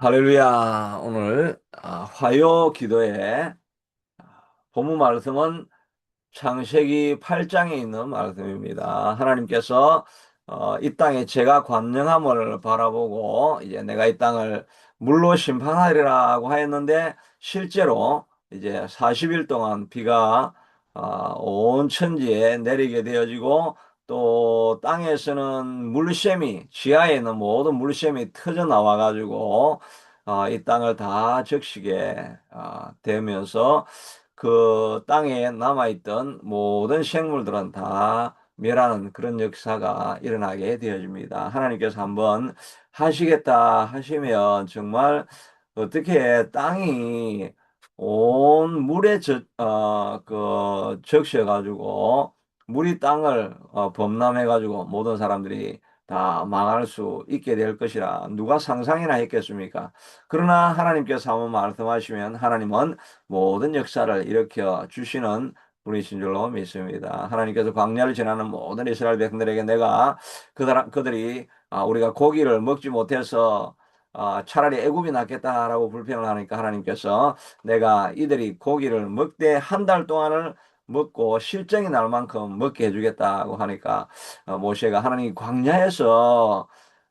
할렐루야. 오늘 화요 기도의 본문 말씀은 창세기 8장에 있는 말씀입니다. 하나님께서 이 땅에 제가 관영함을 바라보고 이제 내가 이 땅을 물로 심판하리라고 하였는데, 실제로 이제 40일 동안 비가 온 천지에 내리게 되어지고, 또 땅에서는 물샘이, 지하에 있는 모든 물샘이 터져 나와 가지고 이 땅을 다 적시게 되면서 그 땅에 남아있던 모든 생물들은 다 멸하는 그런 역사가 일어나게 되어집니다. 하나님께서 한번 하시겠다 하시면 정말 어떻게 땅이 온 물에 적셔가지고 물이 땅을 범람해가지고 모든 사람들이 다 망할 수 있게 될 것이라 누가 상상이나 했겠습니까? 그러나 하나님께서 한번 말씀하시면 하나님은 모든 역사를 일으켜 주시는 분이신 줄로 믿습니다. 하나님께서 광야를 지나는 모든 이스라엘 백성들에게 내가 그들이 우리가 고기를 먹지 못해서 차라리 애굽이 낫겠다라고 불평을 하니까, 하나님께서 내가 이들이 고기를 먹되 한 달 동안을 먹고 실정이 날 만큼 먹게 해주겠다고 하니까, 모세가 하나님 광야에서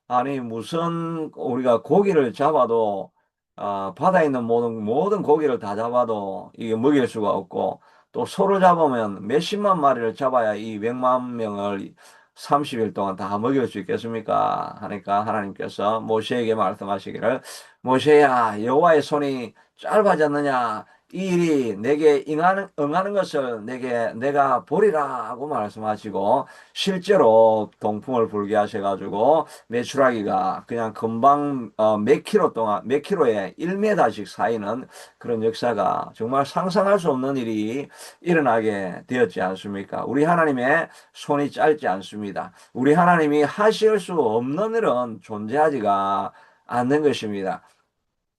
아니 무슨 우리가 고기를 잡아도 바다에 있는 모든 고기를 다 잡아도 이게 먹일 수가 없고, 또 소를 잡으면 몇십만 마리를 잡아야 이 100만 명을 30일 동안 다 먹일 수 있겠습니까? 하니까 하나님께서 모세에게 말씀하시기를, 모세야, 여호와의 손이 짧아졌느냐? 이 일이 내게 응하는 것을 내가 보리라고 말씀하시고, 실제로 동풍을 불게 하셔가지고 메추라기가 그냥 금방 몇 킬로 동안 몇 킬로에 1m씩 쌓이는 그런 역사가, 정말 상상할 수 없는 일이 일어나게 되었지 않습니까? 우리 하나님의 손이 짧지 않습니다. 우리 하나님이 하실 수 없는 일은 존재하지가 않는 것입니다.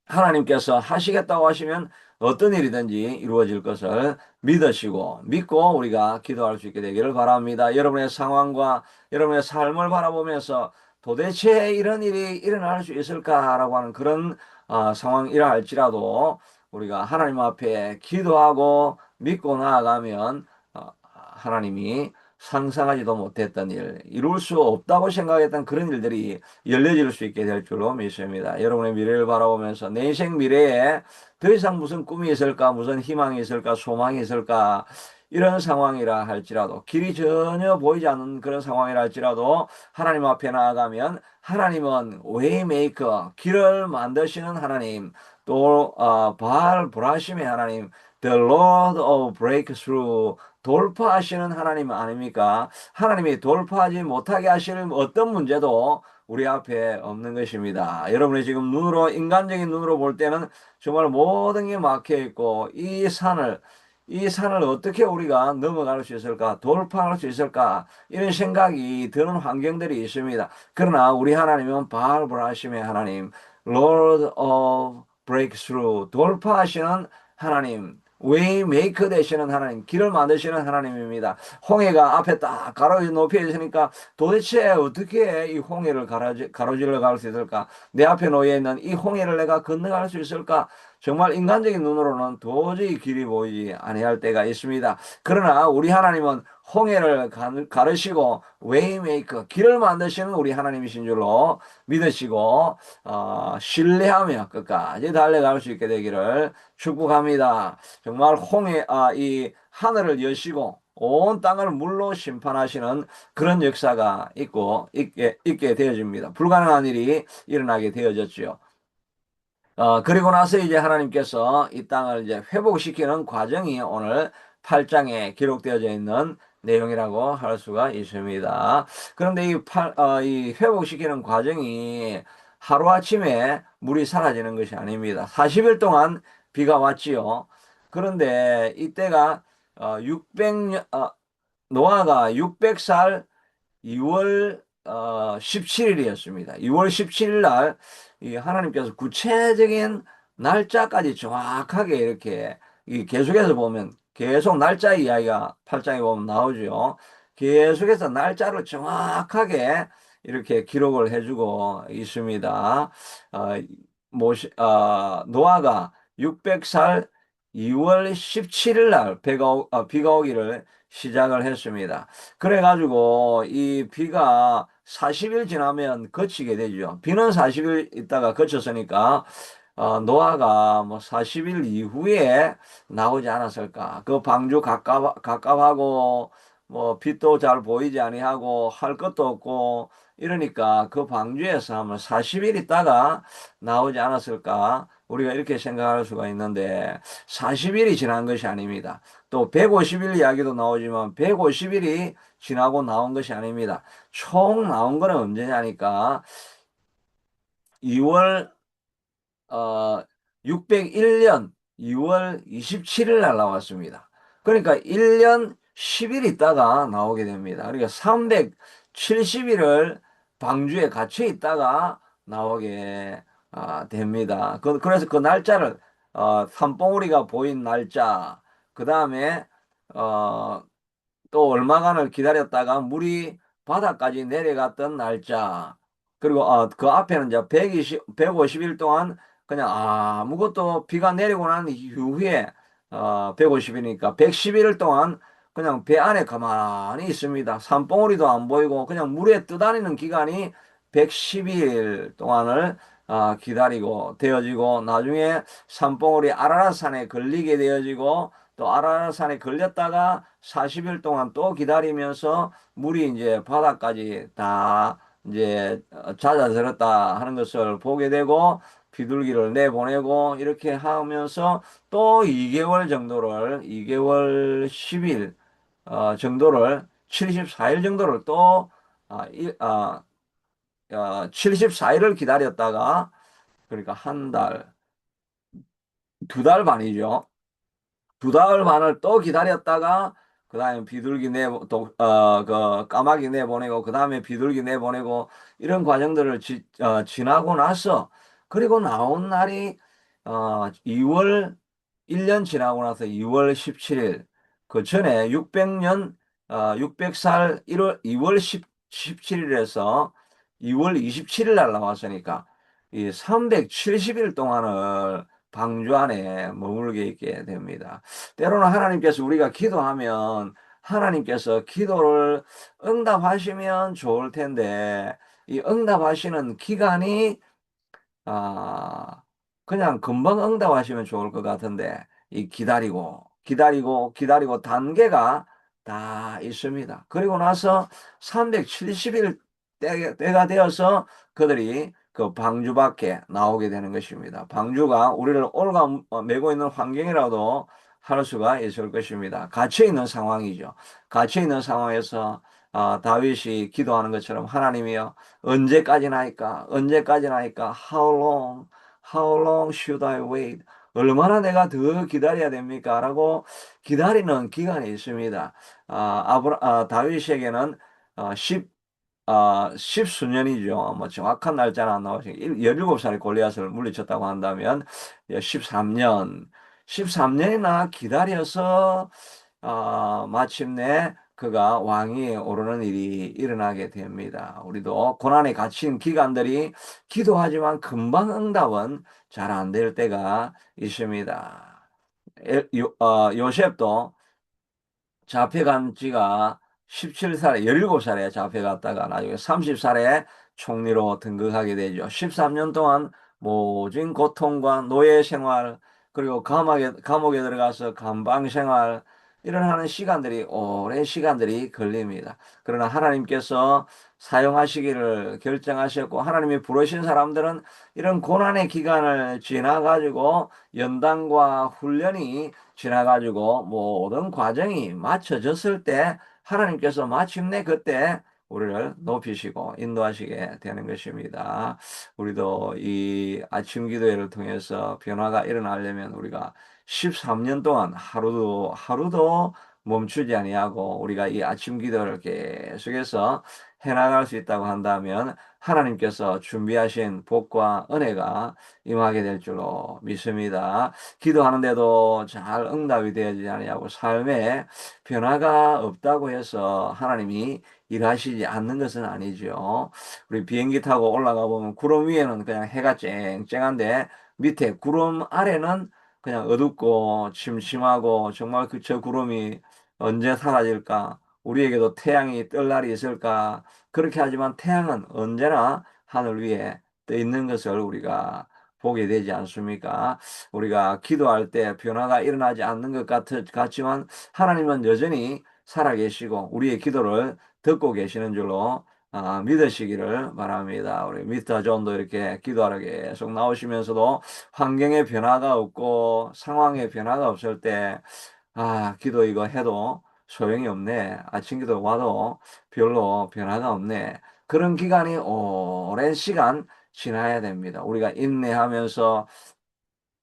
하나님께서 하시겠다고 하시면 어떤 일이든지 이루어질 것을 믿으시고 믿고 우리가 기도할 수 있게 되기를 바랍니다. 여러분의 상황과 여러분의 삶을 바라보면서 도대체 이런 일이 일어날 수 있을까라고 하는 그런 상황이라 할지라도 우리가 하나님 앞에 기도하고 믿고 나아가면 하나님이 상상하지도 못했던 일, 이룰 수 없다고 생각했던 그런 일들이 열려질 수 있게 될 줄로 믿습니다. 여러분의 미래를 바라보면서 내 인생 미래에 더 이상 무슨 꿈이 있을까, 무슨 희망이 있을까, 소망이 있을까, 이런 상황이라 할지라도, 길이 전혀 보이지 않는 그런 상황이라 할지라도 하나님 앞에 나아가면 하나님은 웨이메이커, 길을 만드시는 하나님, 또 바알 브라심의 하나님, The Lord of Breakthrough, 돌파하시는 하나님 아닙니까? 하나님이 돌파하지 못하게 하시는 어떤 문제도 우리 앞에 없는 것입니다. 여러분이 지금 인간적인 눈으로 볼 때는 정말 모든 게 막혀 있고, 이 산을 어떻게 우리가 넘어갈 수 있을까, 돌파할 수 있을까, 이런 생각이 드는 환경들이 있습니다. 그러나 우리 하나님은 바알브라심의 하나님, Lord of Breakthrough, 돌파하시는 하나님, 웨이메이커 되시는 하나님, 길을 만드시는 하나님입니다. 홍해가 앞에 딱 높여 있으니까 도대체 어떻게 이 홍해를 가로질러 갈 수 있을까? 내 앞에 놓여 있는 이 홍해를 내가 건너갈 수 있을까? 정말 인간적인 눈으로는 도저히 길이 보이지 아니할 때가 있습니다. 그러나 우리 하나님은 홍해를 가르시고 웨이메이커, 길을 만드시는 우리 하나님이신 줄로 믿으시고 신뢰하며 끝까지 달려갈 수 있게 되기를 축복합니다. 정말 이 하늘을 여시고 온 땅을 물로 심판하시는 그런 역사가 있게 되어집니다. 불가능한 일이 일어나게 되어졌죠. 그리고 나서 이제 하나님께서 이 땅을 이제 회복시키는 과정이 오늘 8장에 기록되어져 있는 내용이라고 할 수가 있습니다. 그런데 이 회복시키는 과정이 하루아침에 물이 사라지는 것이 아닙니다. 40일 동안 비가 왔지요. 그런데 이때가 600년, 노아가 600살 2월 17일이었습니다. 2월 17일 날 이 하나님께서 구체적인 날짜까지 정확하게 이렇게 계속해서 보면 계속 날짜 이야기가 8장에 보면 나오죠. 계속해서 날짜를 정확하게 이렇게 기록을 해주고 있습니다. 노아가 600살 2월 17일 날 비가 오기를 시작을 했습니다. 그래가지고 이 비가 40일 지나면 그치게 되죠. 비는 40일 있다가 그쳤으니까 노아가 뭐 40일 이후에 나오지 않았을까. 그 방주 가깝하고 뭐 빛도 잘 보이지 아니하고 할 것도 없고 이러니까 그 방주에서 한번 40일 있다가 나오지 않았을까. 우리가 이렇게 생각할 수가 있는데 40일이 지난 것이 아닙니다. 또 150일 이야기도 나오지만 150일이 지나고 나온 것이 아닙니다. 총 나온 거는 언제냐니까 2월 601년 2월 27일 날 나왔습니다. 그러니까 1년 10일 있다가 나오게 됩니다. 그러니까 370일을 방주에 갇혀 있다가 나오게 됩니다. 그래서 그 날짜를 산봉우리가 보인 날짜, 그 다음에 어, 또 얼마간을 기다렸다가 물이 바닥까지 내려갔던 날짜, 그리고 그 앞에는 이제 150일 동안 그냥 아무것도 비가 내리고 난 이후에 150이니까 111일 동안 그냥 배 안에 가만히 있습니다. 산봉우리도 안 보이고 그냥 물에 떠다니는 기간이 112일 동안을 기다리고 되어지고, 나중에 산봉우리 아라라산에 걸리게 되어지고, 또 아라라산에 걸렸다가 40일 동안 또 기다리면서 물이 이제 바닥까지 다 이제 잦아들었다 하는 것을 보게 되고, 비둘기를 내보내고 이렇게 하면서 또 2개월 10일 정도를 74일 정도를 또 74일을 기다렸다가, 그러니까 한 달, 2달 반이죠. 2달 반을 또 기다렸다가 그 다음에 그 까마귀 내보내고 그 다음에 비둘기 내보내고 이런 과정들을 지나고 나서, 그리고 나온 날이 2월 1년 지나고 나서 2월 17일, 그 전에 600년 600살 1월 2월 17일에서 2월 27일 날 나왔으니까 이 370일 동안을 방주 안에 머물게 있게 됩니다. 때로는 하나님께서 우리가 기도하면 하나님께서 기도를 응답하시면 좋을 텐데, 이 응답하시는 기간이 아, 그냥 금방 응답하시면 좋을 것 같은데, 이 기다리고 단계가 다 있습니다. 그리고 나서 370일 때가 되어서 그들이 그 방주 밖에 나오게 되는 것입니다. 방주가 우리를 올가 매고 있는 환경이라도 할 수가 있을 것입니다. 갇혀 있는 상황이죠. 갇혀 있는 상황에서 다윗이 기도하는 것처럼, 하나님이여 언제까지나 할까? 언제까지나 할까? How long should I wait? 얼마나 내가 더 기다려야 됩니까? 라고 기다리는 기간이 있습니다. 다윗에게는 아, 10수년이죠. 뭐 정확한 날짜는 안 나오시고 17살에 골리앗을 물리쳤다고 한다면 13년, 13년이나 기다려서 마침내 그가 왕위에 오르는 일이 일어나게 됩니다. 우리도 고난에 갇힌 기간들이 기도하지만 금방 응답은 잘 안 될 때가 있습니다. 요셉도 잡혀간 지가 17살에, 17살에 잡혀갔다가 나중에 30살에 총리로 등극하게 되죠. 13년 동안 모진 고통과 노예 생활, 그리고 감옥에 들어가서 감방 생활, 이런 하는 시간들이, 오랜 시간들이 걸립니다. 그러나 하나님께서 사용하시기를 결정하셨고, 하나님이 부르신 사람들은 이런 고난의 기간을 지나가지고 연단과 훈련이 지나가지고 모든 과정이 맞춰졌을 때 하나님께서 마침내 그때 우리를 높이시고 인도하시게 되는 것입니다. 우리도 이 아침 기도회를 통해서 변화가 일어나려면 우리가 13년 동안 하루도 멈추지 아니하고 우리가 이 아침 기도를 계속해서 해나갈 수 있다고 한다면 하나님께서 준비하신 복과 은혜가 임하게 될 줄로 믿습니다. 기도하는데도 잘 응답이 되어지지 아니하고 삶에 변화가 없다고 해서 하나님이 일하시지 않는 것은 아니죠. 우리 비행기 타고 올라가 보면 구름 위에는 그냥 해가 쨍쨍한데 밑에 구름 아래는 그냥 어둡고 침침하고 정말 그 저 구름이 언제 사라질까? 우리에게도 태양이 뜰 날이 있을까? 그렇게 하지만 태양은 언제나 하늘 위에 떠 있는 것을 우리가 보게 되지 않습니까? 우리가 기도할 때 변화가 일어나지 않는 것 같지만 하나님은 여전히 살아계시고 우리의 기도를 듣고 계시는 줄로 믿으시기를 바랍니다. 우리 미스터 존도 이렇게 기도하러 계속 나오시면서도 환경의 변화가 없고 상황의 변화가 없을 때, 기도 이거 해도 소용이 없네. 아침 기도 와도 별로 변화가 없네. 그런 기간이 오랜 시간 지나야 됩니다. 우리가 인내하면서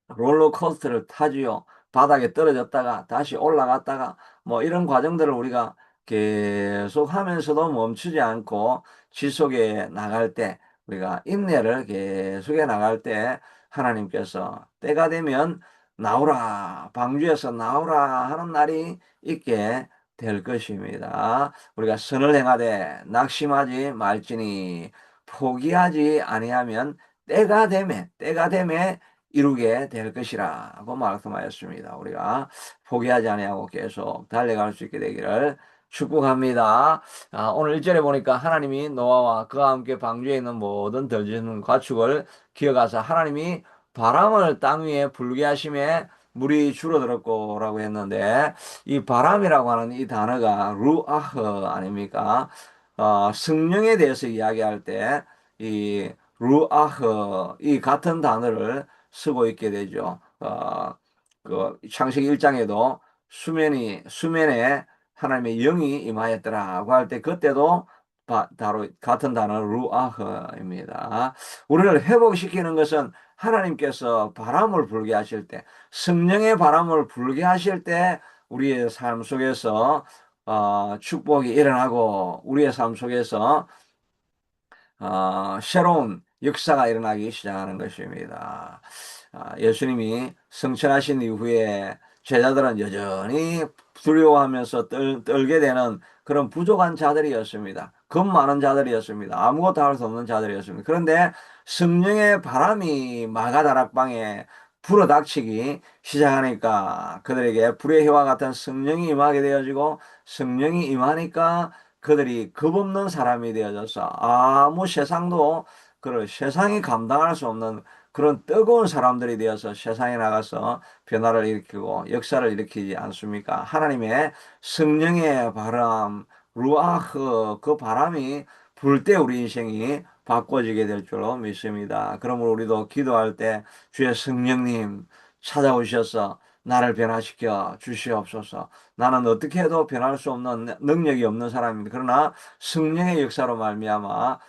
롤러코스터를 타지요. 바닥에 떨어졌다가 다시 올라갔다가 뭐 이런 과정들을 우리가 계속 하면서도 멈추지 않고 지속해 나갈 때 우리가 인내를 계속해 나갈 때 하나님께서 때가 되면 나오라 방주에서 나오라 하는 날이 있게 될 것입니다. 우리가 선을 행하되 낙심하지 말지니 포기하지 아니하면 때가 되매 이루게 될 것이라고 말씀하였습니다. 우리가 포기하지 아니하고 계속 달려갈 수 있게 되기를 축복합니다. 오늘 1절에 보니까 하나님이 노아와 그와 함께 방주에 있는 모든 들짐승 가축을 기어가서 하나님이 바람을 땅 위에 불게 하심에 물이 줄어들었고라고 했는데 이 바람이라고 하는 이 단어가 루아흐 아닙니까? 성령에 대해서 이야기할 때 이 루아흐 이 같은 단어를 쓰고 있게 되죠. 그 창세기 1장에도 수면에 하나님의 영이 임하였더라고 할 때 그때도 바로 같은 단어 루아흐입니다. 우리를 회복시키는 것은 하나님께서 바람을 불게 하실 때, 성령의 바람을 불게 하실 때 우리의 삶 속에서 축복이 일어나고 우리의 삶 속에서 새로운 역사가 일어나기 시작하는 것입니다. 예수님이 승천하신 이후에 제자들은 여전히 두려워하면서 떨게 되는 그런 부족한 자들이었습니다. 겁 많은 자들이었습니다. 아무것도 할 수 없는 자들이었습니다. 그런데 성령의 바람이 마가다락방에 불어닥치기 시작하니까 그들에게 불의 해와 같은 성령이 임하게 되어지고 성령이 임하니까 그들이 겁없는 사람이 되어져서 아무 세상도 그런 세상이 감당할 수 없는 그런 뜨거운 사람들이 되어서 세상에 나가서 변화를 일으키고 역사를 일으키지 않습니까? 하나님의 성령의 바람, 루아흐 그 바람이 불 때 우리 인생이 바꿔지게 될 줄로 믿습니다. 그러므로 우리도 기도할 때 주의 성령님 찾아오셔서 나를 변화시켜 주시옵소서. 나는 어떻게 해도 변할 수 없는 능력이 없는 사람입니다. 그러나 성령의 역사로 말미암아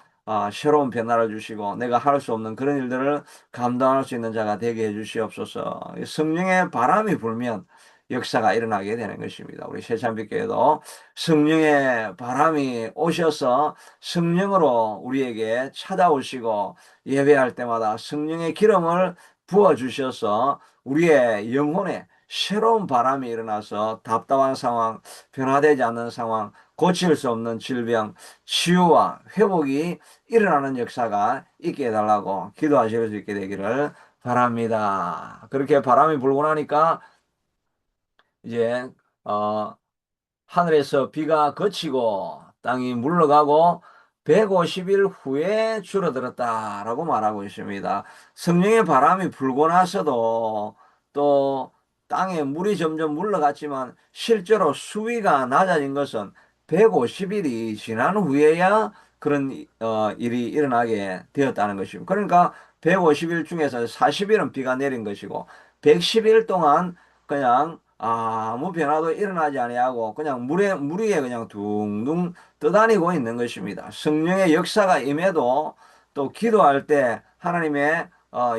새로운 변화를 주시고 내가 할 수 없는 그런 일들을 감당할 수 있는 자가 되게 해 주시옵소서. 성령의 바람이 불면 역사가 일어나게 되는 것입니다. 우리 새참빛교회도 성령의 바람이 오셔서 성령으로 우리에게 찾아오시고 예배할 때마다 성령의 기름을 부어 주셔서 우리의 영혼에 새로운 바람이 일어나서 답답한 상황, 변화되지 않는 상황, 고칠 수 없는 질병, 치유와 회복이 일어나는 역사가 있게 해달라고 기도하실 수 있게 되기를 바랍니다. 그렇게 바람이 불고 나니까 이제 어, 하늘에서 비가 그치고 땅이 물러가고 150일 후에 줄어들었다라고 말하고 있습니다. 성령의 바람이 불고 나서도 또 땅에 물이 점점 물러갔지만 실제로 수위가 낮아진 것은 150일이 지난 후에야 그런 일이 일어나게 되었다는 것입니다. 그러니까 150일 중에서 40일은 비가 내린 것이고 110일 동안 그냥 아무 변화도 일어나지 아니하고 그냥 물 위에 그냥 둥둥 떠다니고 있는 것입니다. 성령의 역사가 임해도 또 기도할 때 하나님의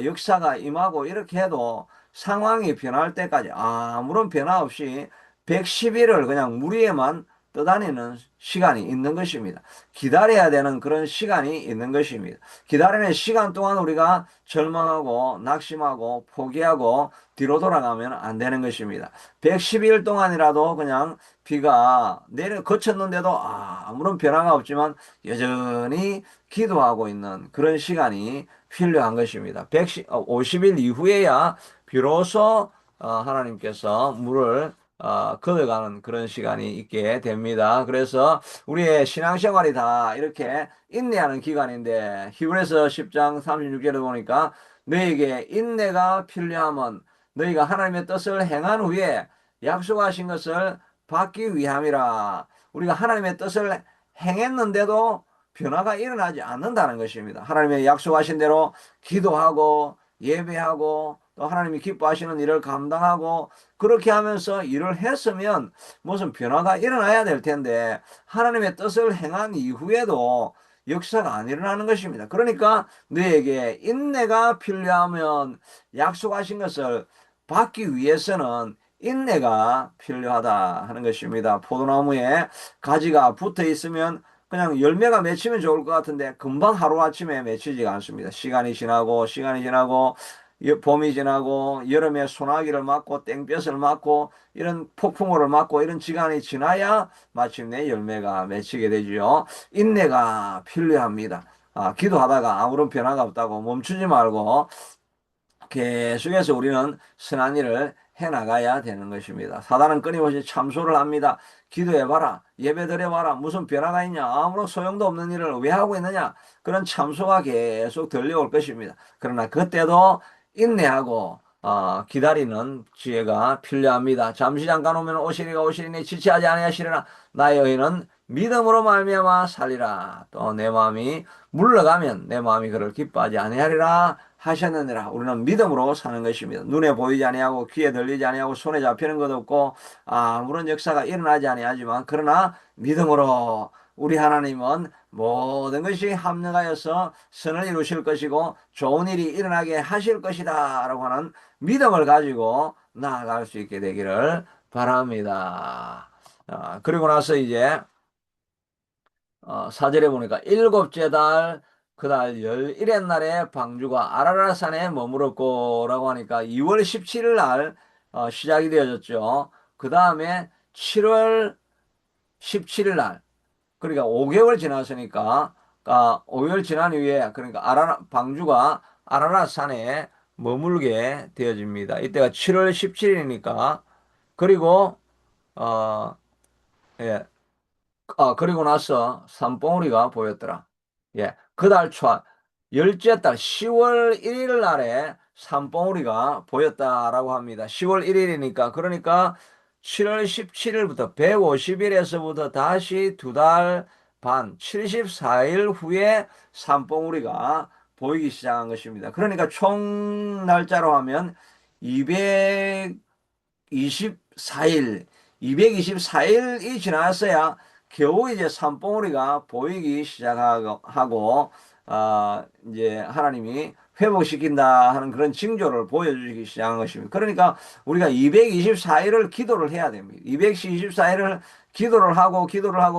역사가 임하고 이렇게 해도 상황이 변할 때까지 아무런 변화 없이 110일을 그냥 물 위에만 떠다니는 시간이 있는 것입니다. 기다려야 되는 그런 시간이 있는 것입니다. 기다리는 시간 동안 우리가 절망하고 낙심하고 포기하고 뒤로 돌아가면 안 되는 것입니다. 110일 동안이라도 그냥 비가 그쳤는데도 아무런 변화가 없지만 여전히 기도하고 있는 그런 시간이 필요한 것입니다. 50일 이후에야 비로소 하나님께서 물을 걷어가는 그런 시간이 있게 됩니다. 그래서 우리의 신앙생활이 다 이렇게 인내하는 기간인데 히브리서 10장 36절에 보니까 너에게 인내가 필요하면 너희가 하나님의 뜻을 행한 후에 약속하신 것을 받기 위함이라. 우리가 하나님의 뜻을 행했는데도 변화가 일어나지 않는다는 것입니다. 하나님의 약속하신 대로 기도하고 예배하고 또 하나님이 기뻐하시는 일을 감당하고 그렇게 하면서 일을 했으면 무슨 변화가 일어나야 될 텐데 하나님의 뜻을 행한 이후에도 역사가 안 일어나는 것입니다. 그러니까 너에게 인내가 필요하면 약속하신 것을 받기 위해서는 인내가 필요하다 하는 것입니다. 포도나무에 가지가 붙어 있으면 그냥 열매가 맺히면 좋을 것 같은데 금방 하루아침에 맺히지가 않습니다. 시간이 지나고 봄이 지나고 여름에 소나기를 맞고 땡볕을 맞고 이런 폭풍우를 맞고 이런 시간이 지나야 마침내 열매가 맺히게 되죠. 인내가 필요합니다. 기도하다가 아무런 변화가 없다고 멈추지 말고 계속해서 우리는 선한 일을 해나가야 되는 것입니다. 사단은 끊임없이 참소를 합니다. 기도해봐라. 예배드려봐라. 무슨 변화가 있냐. 아무런 소용도 없는 일을 왜 하고 있느냐. 그런 참소가 계속 들려올 것입니다. 그러나 그때도 인내하고 기다리는 지혜가 필요합니다. 잠시 잠깐 오면 오시리가 오시리니 지체하지 아니하시리라. 나의 의인은 믿음으로 말미암아 살리라. 또 내 마음이 물러가면 내 마음이 그를 기뻐하지 아니하리라 하셨느니라. 우리는 믿음으로 사는 것입니다. 눈에 보이지 아니하고 귀에 들리지 아니하고 손에 잡히는 것 없고 아무런 역사가 일어나지 아니하지만 그러나 믿음으로 우리 하나님은 모든 것이 합력하여서 선을 이루실 것이고 좋은 일이 일어나게 하실 것이다 라고 하는 믿음을 가지고 나아갈 수 있게 되기를 바랍니다. 그리고 나서 이제 4절에 보니까 일곱째 달 그달 열일의 날에 방주가 아라라산에 머물었고 라고 하니까 2월 17일 날 시작이 되어졌죠. 그 다음에 7월 17일 날 그러니까 5개월 지났으니까 5개월 지난 후에 그러니까 방주가 아라라산에 머물게 되어집니다. 이때가 7월 17일이니까 그리고 어, 예, 그리고 나서 산봉우리가 보였더라. 예, 그달 초, 열째 달 10월 1일 날에 산봉우리가 보였다라고 합니다. 10월 1일이니까, 그러니까 7월 17일부터 150일에서부터 다시 두 달 반, 74일 후에 산봉우리가 보이기 시작한 것입니다. 그러니까 총 날짜로 하면 224일, 224일이 지났어야 겨우 이제 산봉우리가 보이기 시작하고, 이제 하나님이 회복시킨다 하는 그런 징조를 보여주기 시작한 것입니다. 그러니까 우리가 224일을 기도를 해야 됩니다. 224일을 기도를 하고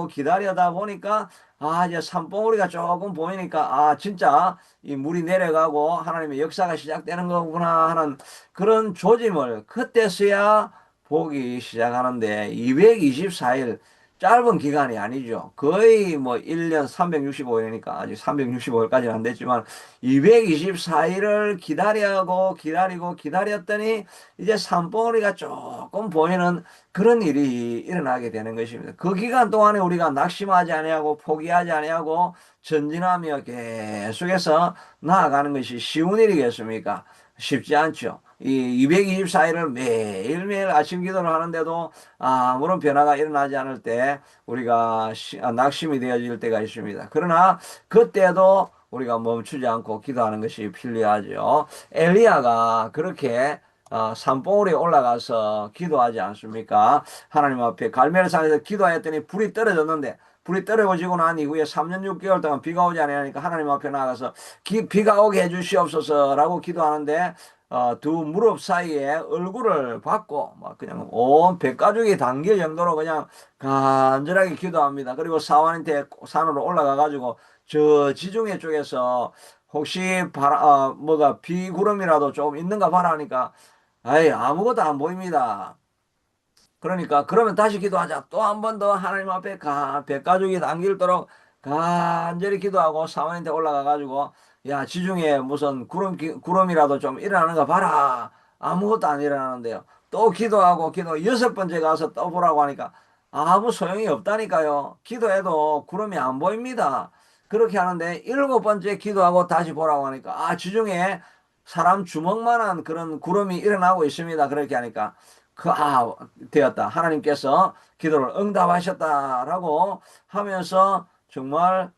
기다려다 보니까, 이제 산봉우리가 조금 보이니까, 진짜 이 물이 내려가고 하나님의 역사가 시작되는 거구나 하는 그런 조짐을 그때서야 보기 시작하는데 224일 짧은 기간이 아니죠. 거의 뭐 1년 365일이니까 아직 365일까지는 안 됐지만 224일을 기다리고 기다렸더니 이제 산봉우리가 조금 보이는 그런 일이 일어나게 되는 것입니다. 그 기간 동안에 우리가 낙심하지 아니하고 포기하지 아니하고 전진하며 계속해서 나아가는 것이 쉬운 일이겠습니까? 쉽지 않죠. 이 224일을 매일매일 아침 기도를 하는데도 아무런 변화가 일어나지 않을 때 우리가 낙심이 되어질 때가 있습니다. 그러나 그때도 우리가 멈추지 않고 기도하는 것이 필요하죠. 엘리야가 그렇게 산봉우리에 올라가서 기도하지 않습니까? 하나님 앞에 갈멜산에서 기도하였더니 불이 떨어졌는데 불이 떨어지고 난 이후에 3년 6개월 동안 비가 오지 않으니까 하나님 앞에 나가서 비가 오게 해주시옵소서라고 기도하는데 두 무릎 사이에 얼굴을 받고 막 그냥 온 백가죽이 당길 정도로 그냥 간절하게 기도합니다. 그리고 사원한테 산으로 올라가 가지고 저 지중해 쪽에서 혹시 뭐가 비구름이라도 좀 있는가 봐라 하니까 아이 아무것도 안 보입니다. 그러니까 그러면 다시 기도하자. 또 한 번 더 하나님 앞에 백가죽이 당길도록 간절히 기도하고 사원한테 올라가 가지고 야 지중해 무슨 구름이라도 좀 일어나는가 봐라. 아무것도 안 일어나는데요. 또 기도하고 여섯 번째 가서 또 보라고 하니까 아무 소용이 없다니까요. 기도해도 구름이 안 보입니다. 그렇게 하는데 일곱 번째 기도하고 다시 보라고 하니까 지중해 사람 주먹만한 그런 구름이 일어나고 있습니다. 그렇게 하니까 되었다. 하나님께서 기도를 응답하셨다라고 하면서 정말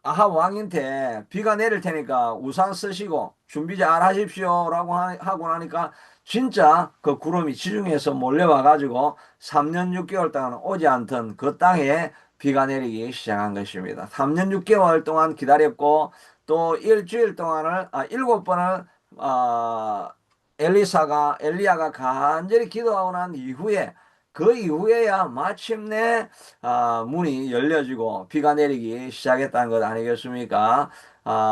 아합 왕한테 비가 내릴 테니까 우산 쓰시고 준비 잘 하십시오라고 하고 나니까 진짜 그 구름이 지중해에서 몰려와 가지고 3년 6개월 동안 오지 않던 그 땅에 비가 내리기 시작한 것입니다. 3년 6개월 동안 기다렸고 또 일주일 동안을 일곱 번을 아 엘리야가 간절히 기도하고 난 이후에 그 이후에야 마침내 문이 열려지고 비가 내리기 시작했다는 것 아니겠습니까?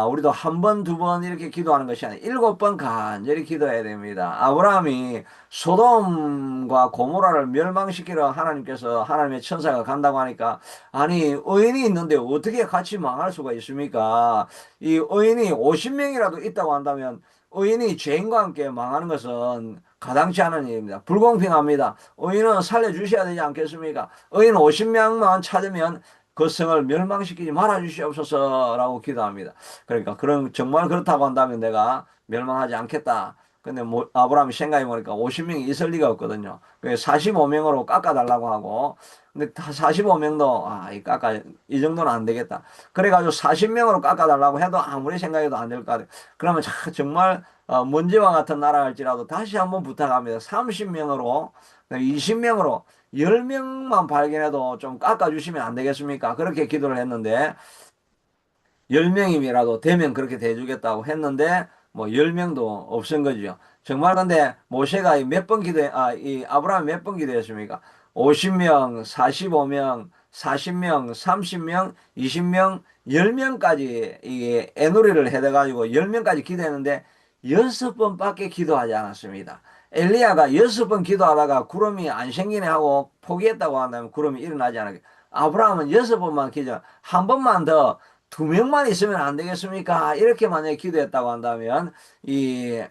우리도 한 번, 두 번 이렇게 기도하는 것이 아니라 일곱 번 간절히 기도해야 됩니다. 아브라함이 소돔과 고모라를 멸망시키러 하나님께서 하나님의 천사가 간다고 하니까 아니 의인이 있는데 어떻게 같이 망할 수가 있습니까? 이 의인이 50명이라도 있다고 한다면 의인이 죄인과 함께 망하는 것은 가당치 않은 일입니다. 불공평합니다. 의인은 살려주셔야 되지 않겠습니까? 의인 50명만 찾으면 그 성을 멸망시키지 말아 주시옵소서라고 기도합니다. 그러니까 정말 그렇다고 한다면 내가 멸망하지 않겠다. 근데 아브라함이 생각해 보니까 50명이 있을 리가 없거든요. 그래서 45명으로 깎아달라고 하고, 근데 45명도 이 정도는 안 되겠다. 그래가지고 40명으로 깎아달라고 해도 아무리 생각해도 안 될 것 같아요. 그러면 정말 먼지와 같은 나라 할지라도 다시 한번 부탁합니다. 30명으로, 20명으로 10명만 발견해도 좀 깎아주시면 안 되겠습니까? 그렇게 기도를 했는데 10명이라도 되면 그렇게 대주겠다고 했는데 뭐 10명도 없은 거죠. 정말 근데 모세가 몇 번 이 아브라함이 몇 번 기도했습니까? 50명, 45명, 40명, 30명, 20명, 10명까지 이 애누리를 해대가지고 10명까지 기도했는데 6번밖에 기도하지 않았습니다. 엘리야가 6번 기도하다가 구름이 안 생기네 하고 포기했다고 한다면 구름이 일어나지 않았겠 아브라함은 6번만 기도, 한 번만 더 2명만 있으면 안 되겠습니까? 이렇게 만약에 기도했다고 한다면 이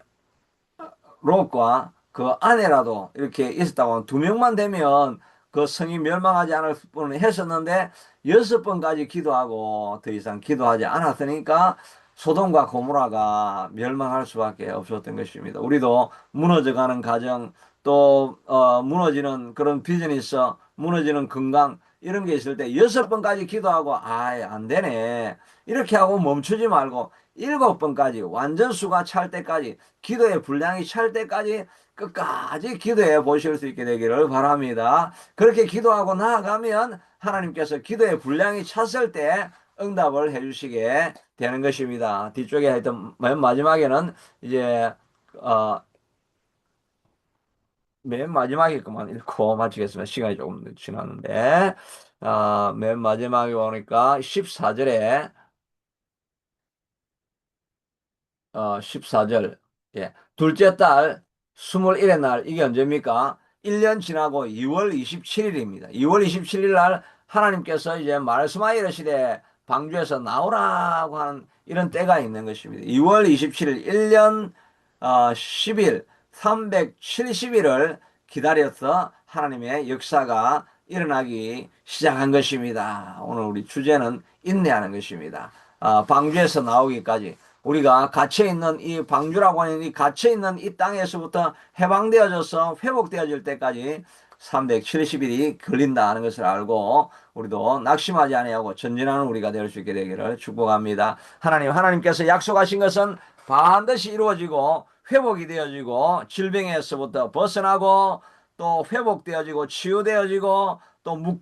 롯과 그 아내라도 이렇게 있었다고 하면 2명만 되면 그 성이 멸망하지 않을 뻔 했었는데 6번까지 기도하고 더 이상 기도하지 않았으니까 소돔과 고모라가 멸망할 수밖에 없었던 것입니다. 우리도 무너져가는 가정 또 무너지는 그런 비즈니스 무너지는 건강 이런 게 있을 때 6번까지 기도하고 안 되네 이렇게 하고 멈추지 말고 7번까지 완전 수가 찰 때까지 기도의 분량이 찰 때까지 끝까지 기도해 보실 수 있게 되기를 바랍니다. 그렇게 기도하고 나아가면 하나님께서 기도의 분량이 찼을 때 응답을 해주시게 되는 것입니다. 뒤쪽에 하여튼 맨 마지막에는 이제 어, 맨 마지막에 그만 읽고 마치겠습니다. 시간이 조금 지났는데 맨 마지막에 보니까 14절에 14절. 예. 둘째 달 21의 날, 이게 언제입니까? 1년 지나고 2월 27일입니다. 2월 27일 날 하나님께서 이제 말씀하여 이르시되 방주에서 나오라고 하는 이런 때가 있는 것입니다. 2월 27일, 1년 10일, 370일을 기다려서 하나님의 역사가 일어나기 시작한 것입니다. 오늘 우리 주제는 인내하는 것입니다. 방주에서 나오기까지. 우리가 갇혀있는 이 방주라고 하는 이 갇혀있는 이 땅에서부터 해방되어져서 회복되어질 때까지 370일이 걸린다는 것을 알고 우리도 낙심하지 아니하고 전진하는 우리가 될 수 있게 되기를 축복합니다. 하나님께서 약속하신 것은 반드시 이루어지고 회복이 되어지고 질병에서부터 벗어나고 또 회복되어지고 치유되어지고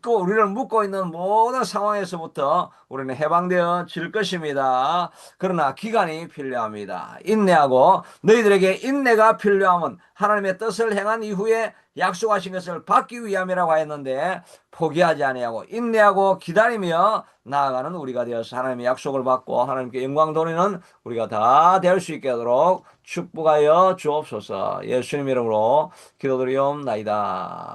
또 우리를 묶고 있는 모든 상황에서부터 우리는 해방되어질 것입니다. 그러나 기간이 필요합니다. 인내하고 너희들에게 인내가 필요함은 하나님의 뜻을 행한 이후에 약속하신 것을 받기 위함이라고 하였는데 포기하지 아니하고 인내하고 기다리며 나아가는 우리가 되어서 하나님의 약속을 받고 하나님께 영광 돌리는 우리가 다 될 수 있게 하도록 축복하여 주옵소서. 예수님 이름으로 기도드리옵나이다.